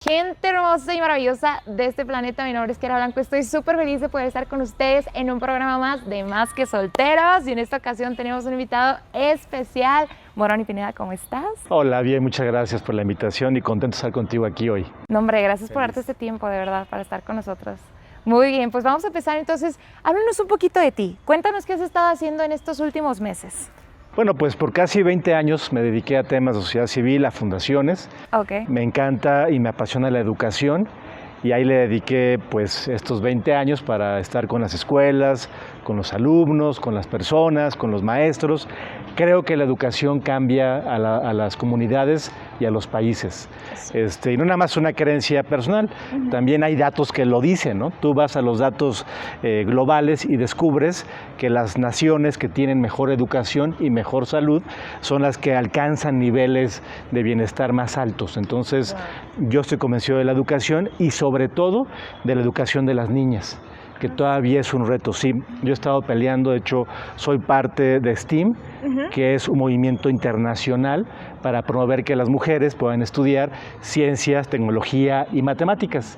Gente hermosa y maravillosa de este planeta, mi nombre es Kiara Blanco, estoy súper feliz de poder estar con ustedes en un programa más de Más que Solteros y en esta ocasión tenemos un invitado especial. Moroni Pineda, ¿cómo estás? Hola, bien, muchas gracias por la invitación y contento de estar contigo aquí hoy. No, hombre, gracias por darte este tiempo, de verdad, para estar con nosotros. Muy bien, pues vamos a empezar entonces. Háblanos un poquito de ti, cuéntanos qué has estado haciendo en estos últimos meses. Bueno, pues por casi 20 años me dediqué a temas de sociedad civil, a fundaciones. Ok. Me encanta y me apasiona la educación y ahí le dediqué pues estos 20 años para estar con las escuelas, con los alumnos, con las personas, con los maestros. Creo que la educación cambia a las comunidades y a los países. Y no nada más una creencia personal, también hay datos que lo dicen, ¿no? Tú vas a los datos globales y descubres que las naciones que tienen mejor educación y mejor salud son las que alcanzan niveles de bienestar más altos. Entonces, yo estoy convencido de la educación y sobre todo de la educación de las niñas, que todavía es un reto. Sí, yo he estado peleando, de hecho soy parte de STEAM, que es un movimiento internacional para promover que las mujeres puedan estudiar ciencias, tecnología y matemáticas.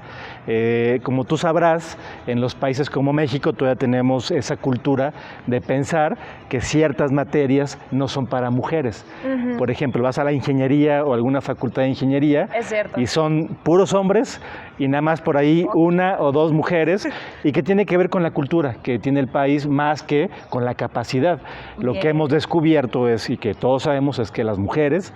Como tú sabrás, en los países como México todavía tenemos esa cultura de pensar que ciertas materias no son para mujeres. Por ejemplo, vas a la ingeniería o alguna facultad de ingeniería y son puros hombres y nada más por ahí una o dos mujeres, y que tiene que ver con la cultura que tiene el país más que con la capacidad. Lo que hemos descubierto es, y que todos sabemos, es que las mujeres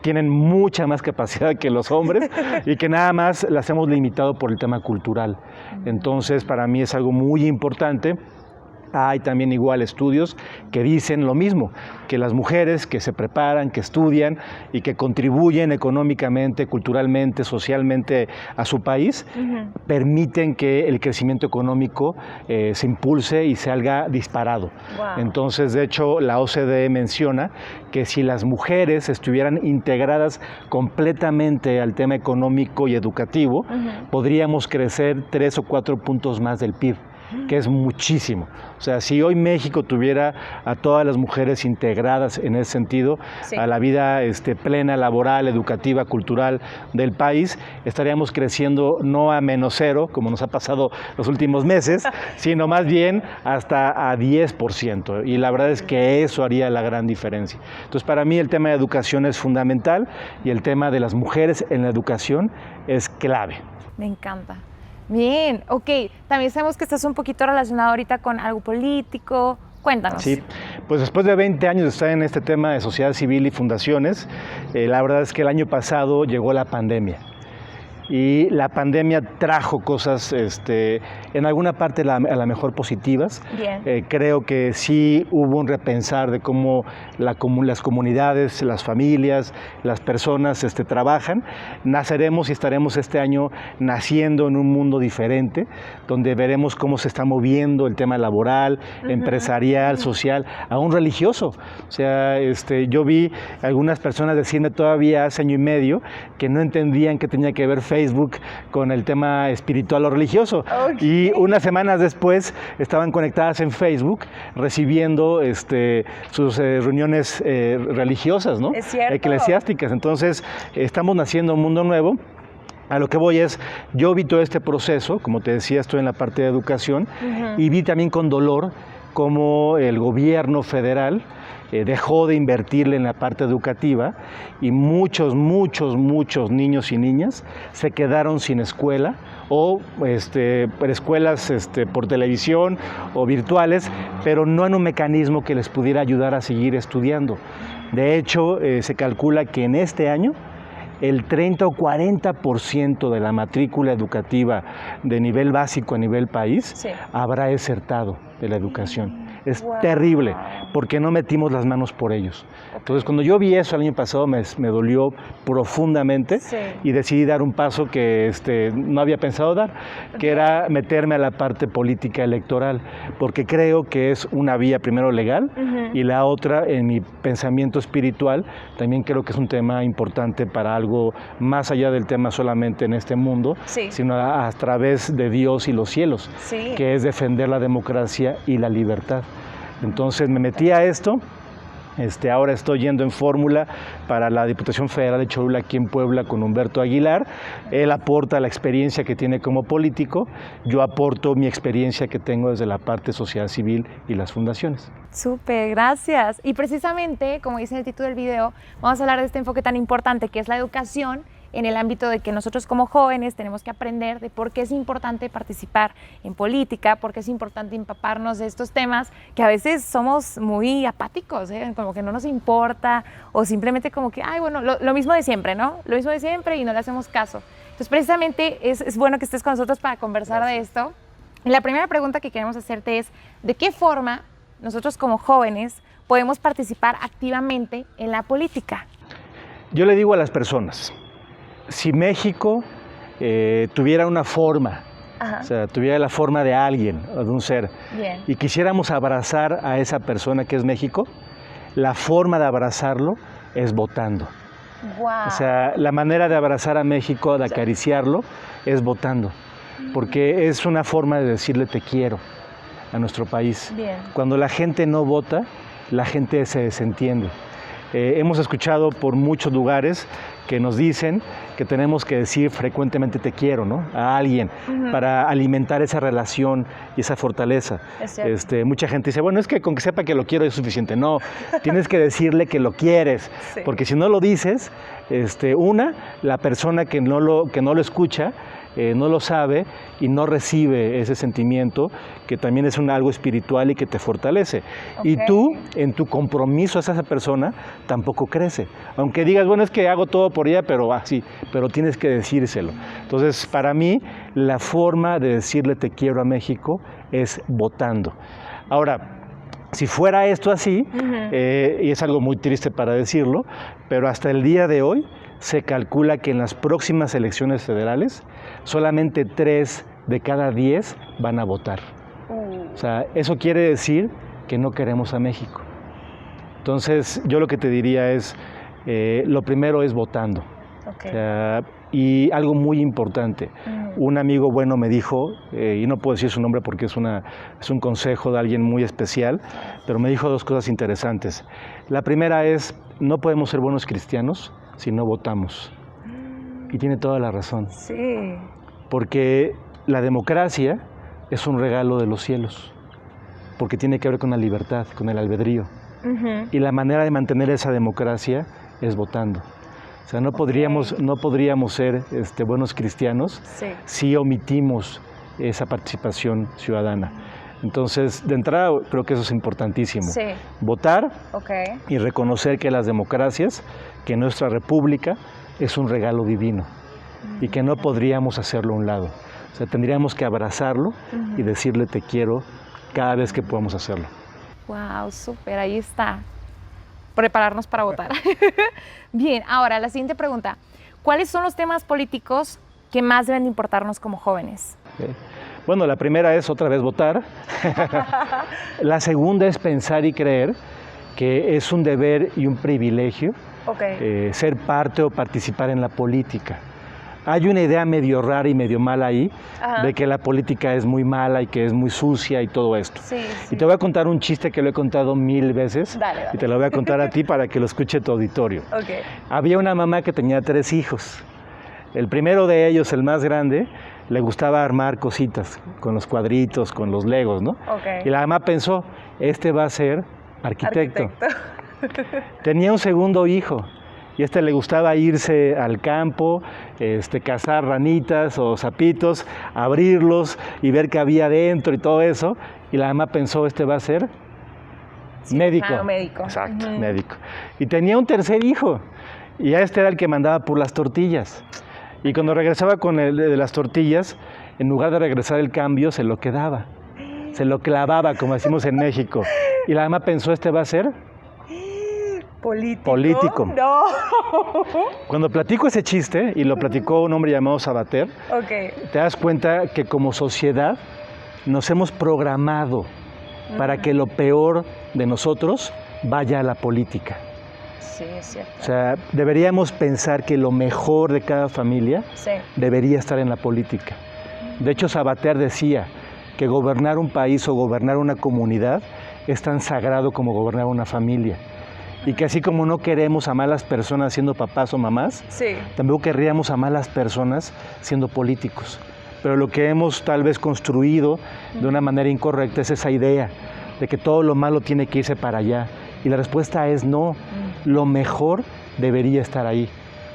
tienen mucha más capacidad que los hombres y que nada más las hemos limitado por el tema cultural. Entonces, para mí es algo muy importante. Hay también igual estudios que dicen lo mismo, que las mujeres que se preparan, que estudian y que contribuyen económicamente, culturalmente, socialmente a su país, permiten que el crecimiento económico se impulse y salga disparado. Entonces, de hecho, la OCDE menciona que si las mujeres estuvieran integradas completamente al tema económico y educativo, podríamos crecer 3 o 4 puntos más del PIB, que es muchísimo. O sea, si hoy México tuviera a todas las mujeres integradas en ese sentido, a la vida plena, laboral, educativa, cultural del país, estaríamos creciendo no a -0, como nos ha pasado los últimos meses, sino más bien hasta a 10%. Y la verdad es que eso haría la gran diferencia. Entonces, para mí el tema de educación es fundamental y el tema de las mujeres en la educación es clave. Me encanta. Bien, ok. También sabemos que estás un poquito relacionado ahorita con algo político. Cuéntanos. Sí, pues después de 20 años de estar en este tema de sociedad civil y fundaciones, la verdad es que el año pasado llegó la pandemia. Y la pandemia trajo cosas en alguna parte a la mejor positivas. Creo que sí hubo un repensar de cómo las comunidades, las familias, las personas trabajan. Naceremos y estaremos este año naciendo en un mundo diferente, donde veremos cómo se está moviendo el tema laboral, empresarial, social, aún religioso. O sea, yo vi algunas personas decirme todavía hace año y medio que no entendían que tenía que ver Facebook con el tema espiritual o religioso. Y unas semanas después estaban conectadas en Facebook recibiendo sus reuniones religiosas, ¿no? Eclesiásticas. Entonces, estamos naciendo un mundo nuevo. A lo que voy es, yo vi todo este proceso, como te decía, estoy en la parte de educación, y vi también con dolor cómo el gobierno federal dejó de invertirle en la parte educativa y muchos niños y niñas se quedaron sin escuela o escuelas por televisión o virtuales, pero no en un mecanismo que les pudiera ayudar a seguir estudiando. De hecho, se calcula que en este año el 30 o 40% de la matrícula educativa de nivel básico a nivel país habrá desertado de la educación. Es terrible, porque no metimos las manos por ellos. Entonces, cuando yo vi eso el año pasado, me dolió profundamente y decidí dar un paso que no había pensado dar, que era meterme a la parte política electoral, porque creo que es una vía primero legal y la otra, en mi pensamiento espiritual, también creo que es un tema importante para algo más allá del tema solamente en este mundo, sino a través de Dios y los cielos, que es defender la democracia y la libertad. Entonces me metí a esto Ahora estoy yendo en fórmula para la Diputación Federal de Cholula aquí en Puebla con Humberto Aguilar. Él aporta la experiencia que tiene como político, yo aporto mi experiencia que tengo desde la parte social civil y las fundaciones. Súper, gracias. Y precisamente, como dice en el título del video, vamos a hablar de este enfoque tan importante que es la educación, en el ámbito de que nosotros como jóvenes tenemos que aprender de por qué es importante participar en política, por qué es importante empaparnos de estos temas que a veces somos muy apáticos, como que no nos importa o simplemente como que, ay, bueno, lo mismo de siempre, ¿no? Lo mismo de siempre y no le hacemos caso. Entonces, precisamente es bueno que estés con nosotros para conversar de esto. Y la primera pregunta que queremos hacerte es, ¿de qué forma nosotros como jóvenes podemos participar activamente en la política? Yo le digo a las personas, si México tuviera una forma, o sea, tuviera la forma de alguien o de un ser, bien, y quisiéramos abrazar a esa persona que es México, la forma de abrazarlo es votando. Wow. O sea, la manera de abrazar a México, de acariciarlo, es votando, porque es una forma de decirle te quiero a nuestro país. Bien. Cuando la gente no vota, la gente se desentiende. Hemos escuchado por muchos lugares que nos dicen que tenemos que decir frecuentemente te quiero, ¿no? A alguien, para alimentar esa relación y esa fortaleza. Mucha gente dice, bueno, es que con que sepa que lo quiero es suficiente. No, tienes que decirle que lo quieres, sí, porque si no lo dices, la persona que no lo escucha, no lo sabe y no recibe ese sentimiento que también es algo espiritual y que te fortalece. Okay. Y tú, en tu compromiso hacia esa persona, tampoco crece. Aunque digas, bueno, es que hago todo por ella, pero así, pero tienes que decírselo. Entonces, para mí, la forma de decirle te quiero a México es votando. Ahora, si fuera esto así, y es algo muy triste para decirlo, pero hasta el día de hoy se calcula que en las próximas elecciones federales solamente 3 de cada 10 van a votar. O sea, eso quiere decir que no queremos a México. Entonces, yo lo que te diría es, lo primero es votando. Okay. O sea, y algo muy importante, un amigo bueno me dijo, y no puedo decir su nombre porque es un consejo de alguien muy especial, pero me dijo 2 cosas interesantes. La primera es, no podemos ser buenos cristianos si no votamos. Y tiene toda la razón. Sí. Porque la democracia es un regalo de los cielos, porque tiene que ver con la libertad, con el albedrío. Y la manera de mantener esa democracia es votando. O sea, no podríamos ser buenos cristianos si omitimos esa participación ciudadana. Entonces, de entrada, creo que eso es importantísimo. Sí. Votar y reconocer que las democracias, que nuestra república es un regalo divino y que no podríamos hacerlo a un lado. O sea, tendríamos que abrazarlo y decirle te quiero cada vez que podamos hacerlo. Wow, súper, ahí está. Prepararnos para votar. Bien, ahora la siguiente pregunta. ¿Cuáles son los temas políticos que más deben importarnos como jóvenes? Bueno, la primera es otra vez votar. La segunda es pensar y creer que es un deber y un privilegio ser parte o participar en la política. Hay una idea medio rara y medio mala ahí, de que la política es muy mala y que es muy sucia y todo esto. Sí, sí. Y te voy a contar un chiste que lo he contado 1000 veces. Dale. Y te lo voy a contar a ti para que lo escuche tu auditorio. Había una mamá que tenía 3 hijos. El primero de ellos, el más grande, le gustaba armar cositas con los cuadritos, con los legos, ¿no? Y la mamá pensó, este va a ser arquitecto. Tenía un segundo hijo. Y le gustaba irse al campo, cazar ranitas o sapitos, abrirlos y ver qué había dentro y todo eso. Y la mamá pensó, este va a ser médico. Claro, médico. Exacto, médico. Y tenía un tercer hijo. Y era el que mandaba por las tortillas. Y cuando regresaba con el de las tortillas, en lugar de regresar el cambio, se lo quedaba. Se lo clavaba, como decimos en México. Y la mamá pensó, este va a ser político. No. Cuando platico ese chiste, y lo platicó un hombre llamado Sabater, te das cuenta que como sociedad nos hemos programado para que lo peor de nosotros vaya a la política. Sí, es cierto. O sea, deberíamos pensar que lo mejor de cada familia debería estar en la política. De hecho, Sabater decía que gobernar un país o gobernar una comunidad es tan sagrado como gobernar una familia. Y que así como no queremos a malas personas siendo papás o mamás, Sí. tampoco querríamos a malas personas siendo políticos. Pero lo que hemos tal vez construido de una manera incorrecta es esa idea de que todo lo malo tiene que irse para allá. Y la respuesta es no, lo mejor debería estar ahí,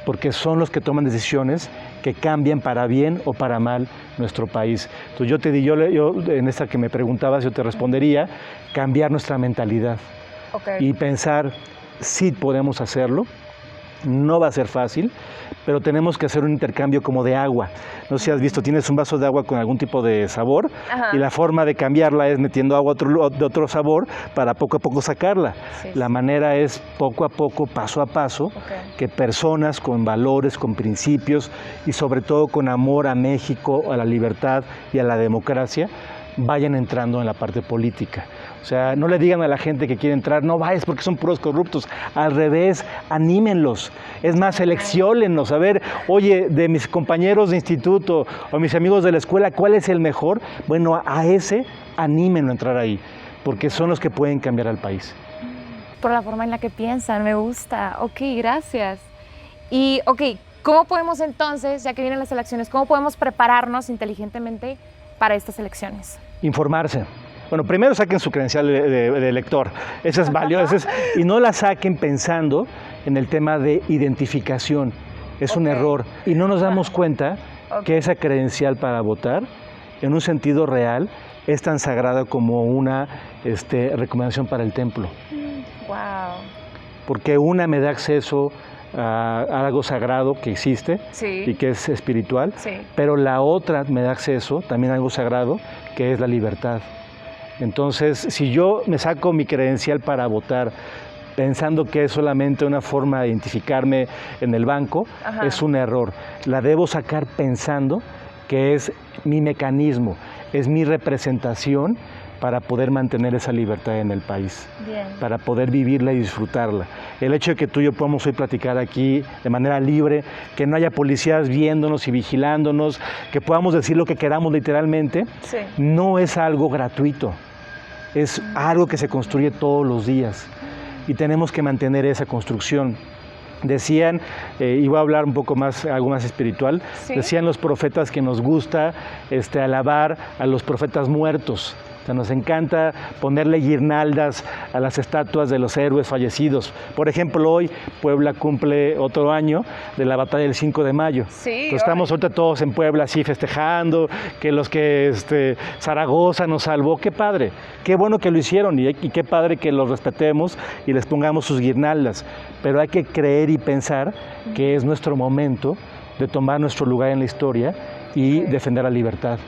porque son los que toman decisiones que cambian para bien o para mal nuestro país. Entonces yo en esta que me preguntabas, yo te respondería, cambiar nuestra mentalidad y pensar, sí podemos hacerlo, no va a ser fácil, pero tenemos que hacer un intercambio como de agua. No sé si has visto, tienes un vaso de agua con algún tipo de sabor. Ajá. Y la forma de cambiarla es metiendo agua de otro sabor para poco a poco sacarla. Sí, la manera es poco a poco, paso a paso, que personas con valores, con principios y sobre todo con amor a México, a la libertad y a la democracia, vayan entrando en la parte política. O sea, no le digan a la gente que quiere entrar, no vayas porque son puros corruptos. Al revés, anímenlos. Es más, selecciónenlos. A ver, oye, de mis compañeros de instituto o mis amigos de la escuela, ¿cuál es el mejor? Bueno, a ese anímenlo a entrar ahí, porque son los que pueden cambiar al país. Por la forma en la que piensan, me gusta. Ok, gracias. Y, ¿cómo podemos entonces, ya que vienen las elecciones, cómo podemos prepararnos inteligentemente para estas elecciones? Informarse. Bueno, primero saquen su credencial de elector, eso es valioso, y no la saquen pensando en el tema de identificación, es un error. Y no nos damos cuenta que esa credencial para votar, en un sentido real, es tan sagrada como una recomendación para el templo. Wow. Porque una me da acceso a algo sagrado que existe y que es espiritual, pero la otra me da acceso también a algo sagrado que es la libertad. Entonces, si yo me saco mi credencial para votar pensando que es solamente una forma de identificarme en el banco, es un error. La debo sacar pensando que es mi mecanismo, es mi representación para poder mantener esa libertad en el país, para poder vivirla y disfrutarla. El hecho de que tú y yo podamos hoy platicar aquí de manera libre, que no haya policías viéndonos y vigilándonos, que podamos decir lo que queramos literalmente, no es algo gratuito, es algo que se construye todos los días y tenemos que mantener esa construcción. Decían, y voy a hablar un poco más, algo más espiritual, decían los profetas que nos gusta alabar a los profetas muertos. O sea, nos encanta ponerle guirnaldas a las estatuas de los héroes fallecidos. Por ejemplo, hoy Puebla cumple otro año de la batalla del 5 de mayo. Entonces, estamos ahorita todos en Puebla así festejando, que los que Zaragoza nos salvó. ¡Qué padre! ¡Qué bueno que lo hicieron! Y qué padre que los respetemos y les pongamos sus guirnaldas. Pero hay que creer y pensar que es nuestro momento de tomar nuestro lugar en la historia y defender la libertad.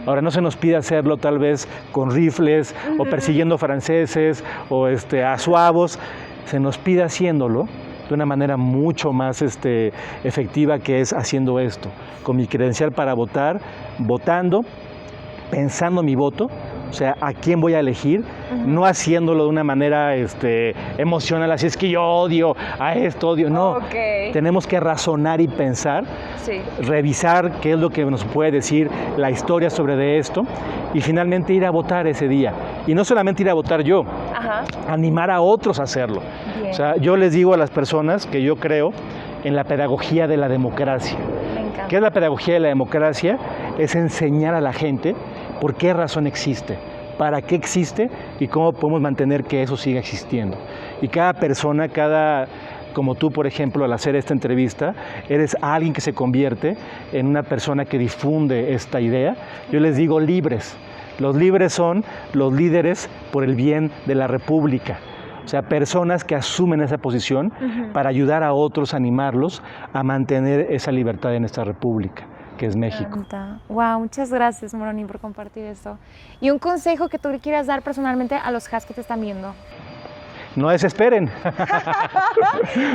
Ahora, no se nos pide hacerlo tal vez con rifles o persiguiendo franceses o a suavos, se nos pide haciéndolo de una manera mucho más efectiva, que es haciendo esto, con mi credencial para votar, votando, pensando mi voto, o sea, a quién voy a elegir, no haciéndolo de una manera emocional, así es que yo odio a esto, odio, no. Tenemos que razonar y pensar, revisar qué es lo que nos puede decir la historia sobre de esto y finalmente ir a votar ese día. Y no solamente ir a votar yo, animar a otros a hacerlo. O sea, yo les digo a las personas que yo creo en la pedagogía de la democracia. ¿Qué es la pedagogía de la democracia? Es enseñar a la gente por qué razón existe, para qué existe y cómo podemos mantener que eso siga existiendo. Y cada persona, como tú, por ejemplo, al hacer esta entrevista, eres alguien que se convierte en una persona que difunde esta idea. Yo les digo libres. Los libres son los líderes por el bien de la República. O sea, personas que asumen esa posición para ayudar a otros, animarlos a mantener esa libertad en esta República, que es México. Wow, muchas gracias, Moroni, por compartir esto. Y un consejo que tú le quieras dar personalmente a los Haas que te están viendo. No desesperen.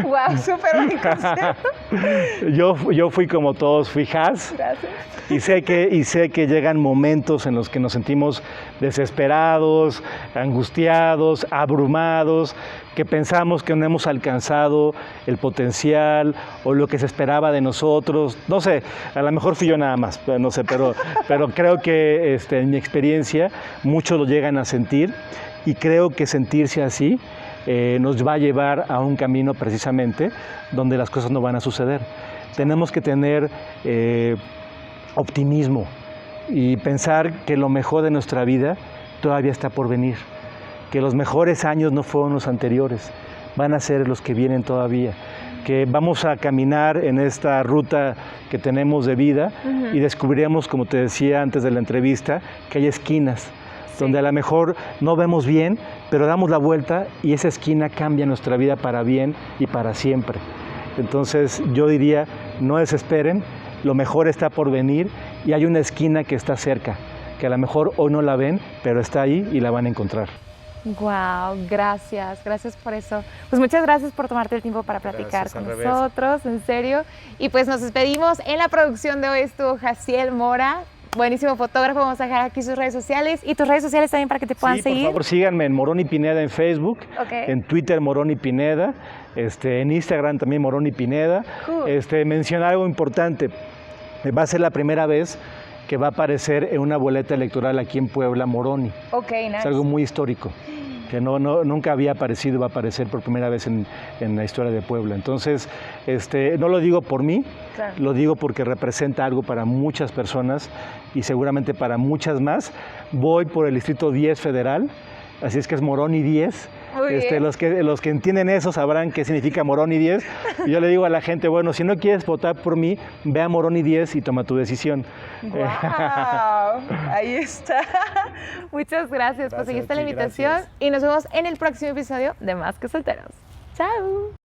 Wow, súper buen consejo. Yo fui como todos, fui Haas. Gracias. Y sé que llegan momentos en los que nos sentimos desesperados, angustiados, abrumados, que pensamos que no hemos alcanzado el potencial o lo que se esperaba de nosotros. No sé, a lo mejor fui yo nada más, no sé, pero creo que en mi experiencia muchos lo llegan a sentir y creo que sentirse así nos va a llevar a un camino precisamente donde las cosas no van a suceder. Tenemos que tener optimismo y pensar que lo mejor de nuestra vida todavía está por venir, que los mejores años no fueron los anteriores, van a ser los que vienen todavía, que vamos a caminar en esta ruta que tenemos de vida y descubriremos, como te decía antes de la entrevista, que hay esquinas donde a lo mejor no vemos bien, pero damos la vuelta y esa esquina cambia nuestra vida para bien y para siempre. Entonces yo diría, no desesperen, lo mejor está por venir y hay una esquina que está cerca, que a lo mejor hoy no la ven, pero está ahí y la van a encontrar. Wow, gracias por eso. Pues muchas gracias por tomarte el tiempo para platicar con nosotros, en serio. Y pues nos despedimos. En la producción de hoy estuvo Jaciel Mora, buenísimo fotógrafo. Vamos a dejar aquí sus redes sociales y tus redes sociales también para que te puedan seguir. Por favor, síganme en Moroni Pineda en Facebook, en Twitter Moroni Pineda, en Instagram también Moroni Pineda. Mencionar algo importante, va a ser la primera vez que va a aparecer en una boleta electoral aquí en Puebla, Moroni. Nice. Es algo muy histórico, que nunca había aparecido, va a aparecer por primera vez en la historia de Puebla. Entonces, no lo digo por mí, lo digo porque representa algo para muchas personas y seguramente para muchas más. Voy por el Distrito 10 Federal, así es que es Moroni 10. Los que entienden eso sabrán qué significa Moroni 10. Y yo le digo a la gente, bueno, si no quieres votar por mí, ve a Moroni 10 y toma tu decisión. ¡Wow! Ahí está. Muchas gracias por seguir la invitación y nos vemos en el próximo episodio de Más que Solteros. ¡Chao!